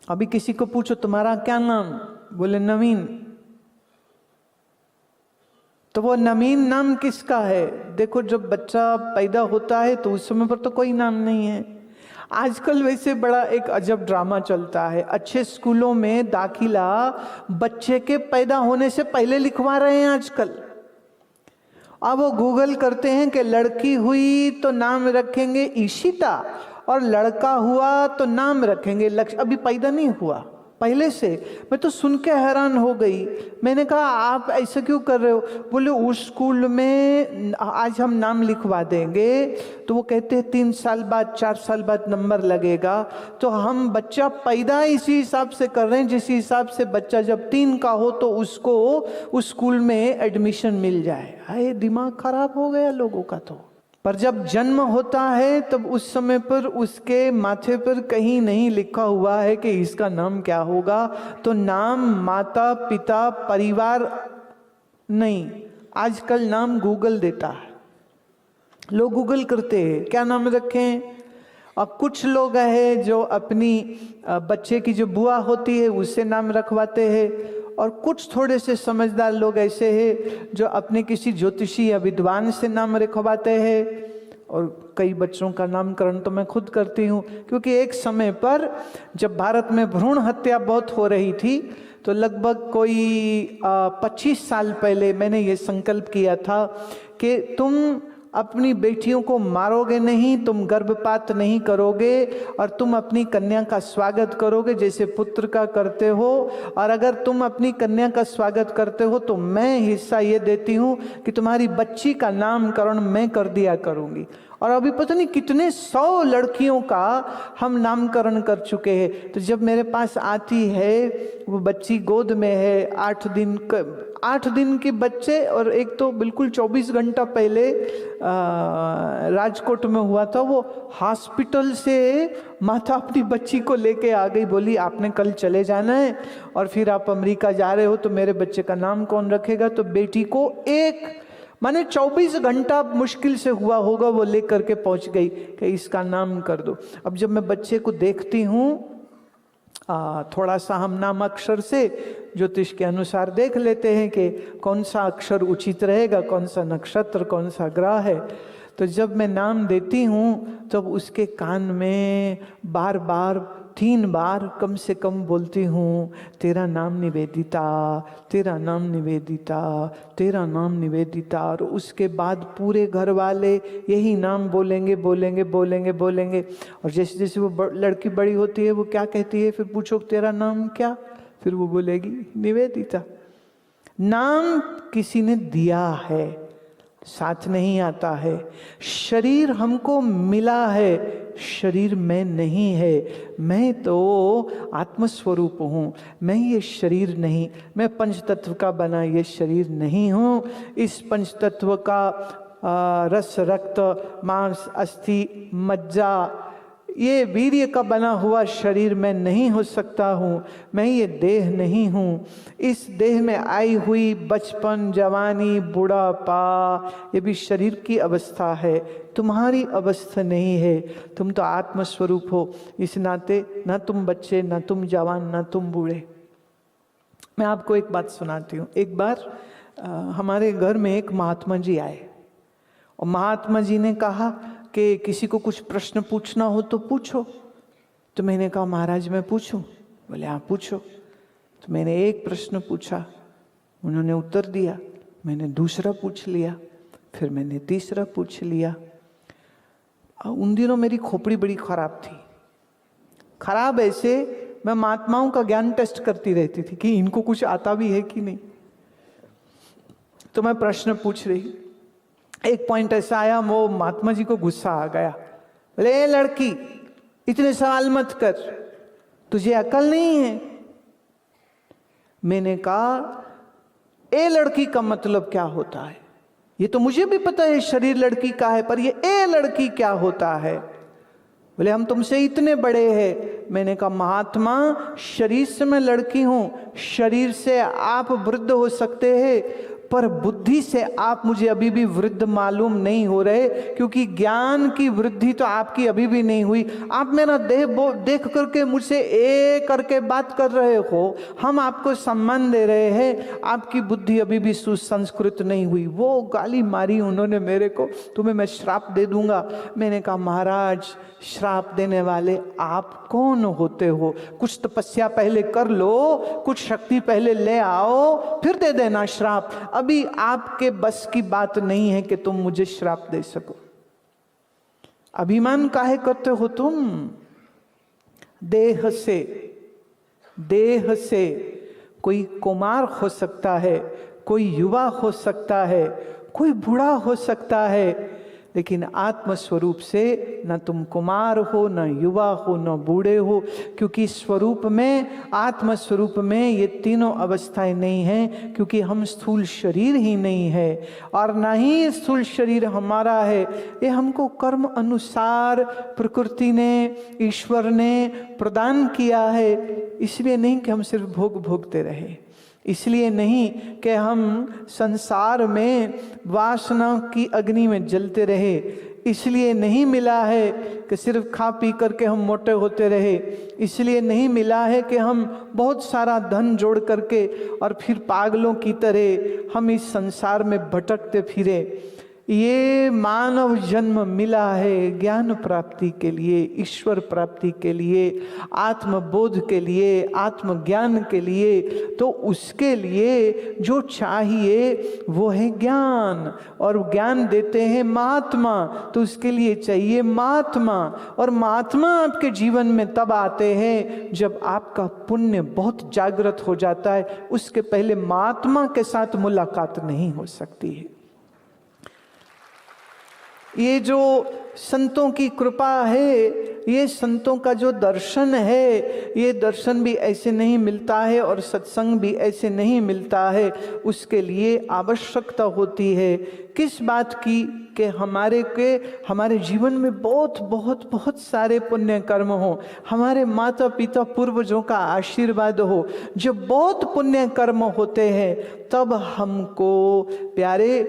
अभी किसी को पूछो तुम्हारा क्या नाम, बोले नवीन, तो वो नवीन नाम किसका है? देखो जब बच्चा पैदा होता है तो उस समय पर तो कोई नाम नहीं है। आजकल वैसे बड़ा एक अजब ड्रामा चलता है, अच्छे स्कूलों में दाखिला बच्चे के पैदा होने से पहले लिखवा रहे हैं आजकल। अब वो गूगल करते हैं कि लड़की हुई तो नाम रखेंगे ईशिता, और लड़का हुआ तो नाम रखेंगे लक्ष्य। अभी पैदा नहीं हुआ पहले से। मैं तो सुन के हैरान हो गई। मैंने कहा आप ऐसा क्यों कर रहे हो? बोले उस स्कूल में आज हम नाम लिखवा देंगे तो वो कहते हैं 3 साल बाद 4 साल बाद नंबर लगेगा। तो हम बच्चा पैदा इसी हिसाब से कर रहे हैं जिस हिसाब से बच्चा जब 3 का हो तो उसको उस स्कूल में एडमिशन मिल जाए। हाय, दिमाग खराब हो गया लोगों का। तो पर जब जन्म होता है तब उस समय पर उसके माथे पर कहीं नहीं लिखा हुआ है कि इसका नाम क्या होगा। तो नाम माता पिता परिवार नहीं, आजकल नाम गूगल देता है। लोग गूगल करते हैं क्या नाम रखें। और कुछ लोग हैं जो अपनी बच्चे की जो बुआ होती है उससे नाम रखवाते हैं, और कुछ थोड़े से समझदार लोग ऐसे हैं जो अपने किसी ज्योतिषी या विद्वान से नाम रखवाते हैं। और कई बच्चों का नामकरण तो मैं खुद करती हूँ, क्योंकि एक समय पर जब भारत में भ्रूण हत्या बहुत हो रही थी तो लगभग कोई 25 साल पहले मैंने ये संकल्प किया था कि तुम अपनी बेटियों को मारोगे नहीं, तुम गर्भपात नहीं करोगे, और तुम अपनी कन्या का स्वागत करोगे जैसे पुत्र का करते हो। और अगर तुम अपनी कन्या का स्वागत करते हो तो मैं हिस्सा ये देती हूँ कि तुम्हारी बच्ची का नामकरण मैं कर दिया करूँगी। और अभी पता नहीं कितने 100 लड़कियों का हम नामकरण कर चुके हैं। तो जब मेरे पास आती है, वो बच्ची गोद में है, 8 दिन के बच्चे, और एक तो बिल्कुल 24 घंटा पहले राजकोट में हुआ था। वो हॉस्पिटल से माता अपनी बच्ची को लेके आ गई, बोली आपने कल चले जाना है और फिर आप अमेरिका जा रहे हो तो मेरे बच्चे का नाम कौन रखेगा। तो बेटी को माने 24 घंटा मुश्किल से हुआ होगा, वो लेकर के पहुंच गई कि इसका नाम कर दो। अब जब मैं बच्चे को देखती हूँ, थोड़ा सा हम नाम अक्षर से ज्योतिष के अनुसार देख लेते हैं कि कौन सा अक्षर उचित रहेगा, कौन सा नक्षत्र, कौन सा ग्रह है। तो जब मैं नाम देती हूँ तब उसके कान में बार बार 3 बार कम से कम बोलती हूँ, तेरा नाम निवेदिता, तेरा नाम निवेदिता, तेरा नाम निवेदिता। और उसके बाद पूरे घर वाले यही नाम बोलेंगे बोलेंगे बोलेंगे बोलेंगे। और जैसे जैसे वो लड़की बड़ी होती है वो क्या कहती है, फिर पूछो तेरा नाम क्या, फिर वो बोलेगी निवेदिता। नाम किसी ने दिया है, साथ नहीं आता है। शरीर हमको मिला है, शरीर में नहीं है। मैं तो आत्मस्वरूप हूँ, मैं ये शरीर नहीं। मैं पंचतत्व का बना ये शरीर नहीं हूँ। इस पंचतत्व का रस, रक्त, मांस, अस्थि, मज्जा, ये वीर्य का बना हुआ शरीर मैं नहीं हो सकता हूँ। मैं ये देह नहीं हूँ। इस देह में आई हुई बचपन, जवानी, बुढ़ापा, ये भी शरीर की अवस्था है, तुम्हारी अवस्था नहीं है। तुम तो आत्मस्वरूप हो। इस नाते ना तुम बच्चे, ना तुम जवान, ना तुम बूढ़े। मैं आपको एक बात सुनाती हूँ। एक बार हमारे घर में एक महात्मा जी आए, और महात्मा जी ने कहा कि किसी को कुछ प्रश्न पूछना हो तो पूछो। तो मैंने कहा महाराज मैं पूछूं? बोले हाँ पूछो। तो मैंने एक प्रश्न पूछा, उन्होंने उत्तर दिया। मैंने दूसरा पूछ लिया, फिर मैंने तीसरा पूछ लिया। उन दिनों मेरी खोपड़ी बड़ी खराब थी। खराब ऐसे, मैं महात्माओं का ज्ञान टेस्ट करती रहती थी कि इनको कुछ आता भी है कि नहीं। तो मैं प्रश्न पूछ रही, एक पॉइंट ऐसा आया, वो महात्मा जी को गुस्सा आ गया। बोले ए लड़की, इतने सवाल मत कर, तुझे अकल नहीं है। मैंने कहा ए लड़की का मतलब क्या होता है? ये तो मुझे भी पता है शरीर लड़की का है, पर ये ए लड़की क्या होता है? बोले हम तुमसे इतने बड़े हैं। मैंने कहा महात्मा, शरीर से मैं लड़की हूं, शरीर से आप वृद्ध हो सकते हैं, पर बुद्धि से आप मुझे अभी भी वृद्ध मालूम नहीं हो रहे, क्योंकि ज्ञान की वृद्धि तो आपकी अभी भी नहीं हुई। आप मेरा देह देख करके मुझसे करके बात कर रहे हो, हम आपको सम्मान दे रहे हैं, आपकी बुद्धि अभी भी सुसंस्कृत नहीं हुई। वो गाली मारी उन्होंने मेरे को, तुम्हें मैं श्राप दे दूंगा। मैंने कहा महाराज, श्राप देने वाले आप कौन होते हो? कुछ तपस्या पहले कर लो, कुछ शक्ति पहले ले आओ, फिर दे देना श्राप। अभी आपके बस की बात नहीं है कि तुम मुझे श्राप दे सको। अभिमान काहे करते हो तुम? देह से कोई कुमार हो सकता है, कोई युवा हो सकता है, कोई बूढ़ा हो सकता है, लेकिन आत्म स्वरूप से न तुम कुमार हो, न युवा हो, न बूढ़े हो, क्योंकि स्वरूप में, आत्म स्वरूप में ये तीनों अवस्थाएं नहीं हैं, क्योंकि हम स्थूल शरीर ही नहीं है और ना ही स्थूल शरीर हमारा है। ये हमको कर्म अनुसार प्रकृति ने, ईश्वर ने प्रदान किया है। इसलिए नहीं कि हम सिर्फ भोगते रहे, इसलिए नहीं कि हम संसार में वासना की अग्नि में जलते रहे, इसलिए नहीं मिला है कि सिर्फ खा पी करके हम मोटे होते रहे, इसलिए नहीं मिला है कि हम बहुत सारा धन जोड़ करके और फिर पागलों की तरह हम इस संसार में भटकते फिरे। ये मानव जन्म मिला है ज्ञान प्राप्ति के लिए, ईश्वर प्राप्ति के लिए, आत्मबोध के लिए, आत्मज्ञान के लिए। तो उसके लिए जो चाहिए वो है ज्ञान, और ज्ञान देते हैं महात्मा। तो उसके लिए चाहिए महात्मा, और महात्मा आपके जीवन में तब आते हैं जब आपका पुण्य बहुत जागृत हो जाता है। उसके पहले महात्मा के साथ मुलाकात नहीं हो सकती है। ये जो संतों की कृपा है, ये संतों का जो दर्शन है, ये दर्शन भी ऐसे नहीं मिलता है और सत्संग भी ऐसे नहीं मिलता है। उसके लिए आवश्यकता होती है किस बात की? कि हमारे जीवन में बहुत बहुत बहुत सारे पुण्य कर्म हो, हमारे माता पिता पूर्वजों का आशीर्वाद हो। जब बहुत पुण्य कर्म होते हैं तब हमको प्यारे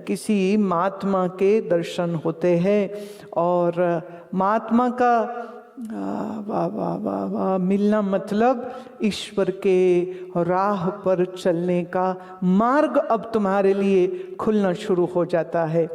किसी महात्मा के दर्शन होते हैं, और महात्मा का वाह वाह वाह वाह मिलना मतलब ईश्वर के राह पर चलने का मार्ग अब तुम्हारे लिए खुलना शुरू हो जाता है।